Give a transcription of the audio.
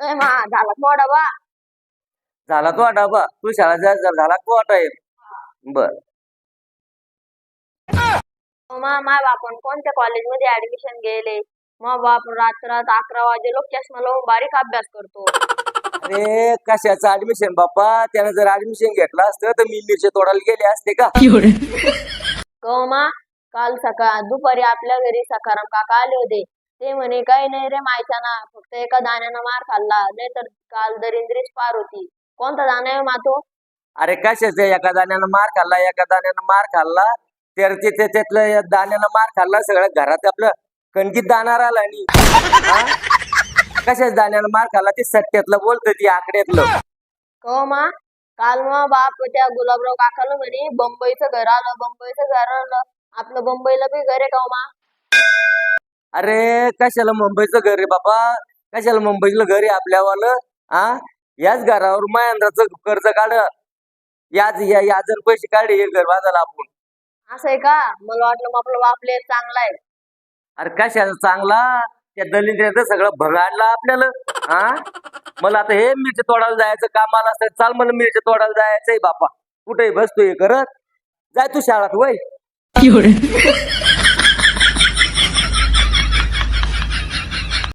झाला थोडा बा. झाला तो डबा. तू शाळा झाला तो टाइम. बर. माय बापन कोणत्या कॉलेजमध्ये ऍडमिशन गेले. मग बाप रात्रात 11 वाजे लोक चष्मा लावून बारीक अभ्यास करतो. अरे कशाचं ऍडमिशन बाप्पा. त्यानं जर ऍडमिशन घेतलं असतं तर मी मिरची तोडायला गेले असते का. मा काल दुपारी आपल्या घरी सखाराम काका आले होते. ते म्हणे काही नाही रे मायचा ना, फक्त एका दाण्यानं मार खाल्ला, नाही तर काल दरिंद्रीच पार होती. कोणता दाना आहे मातो. अरे कशाचं एका दाण्यानं मार खाल्ला, एका दाण्यानं मार खाल्ला. तर त्यातलं दाण्यानं मार खाल्ला. सगळं घरात आपलं कणकीत दाणार आला आणि कशाच दाण्यानं मार खाल्ला. ते सत्यातलं बोलत ती आकड्यातलं. मा काल मग बाप त्या गुलाबराव काकाला म्हणे बंबईचं घर आलं, बंबईचं घर आलं. आपलं बंबईला बी घर आहे का मा. अरे कशाला मुंबईचं घर आहे बाबा. कशाला मुंबईचं घर आहे आपल्यावालं. याच घरावर महेंद्राचं कर्ज काढ. याच पैसे काढे हे घर बांधायला आपण. असं आहे का. मला वाटलं मग आपलं बापले चांगला आहे. अरे कशाला चांगला. त्या दलिंद्राचं सगळं भगाडलं आपल्याला. मला आता हे मिरची तोडायला जायचं कामाला असतं. चाल मला मिरची तोडायला जायचंय बापा. कुठे बसतोय करत. जाय तू शाळात वय.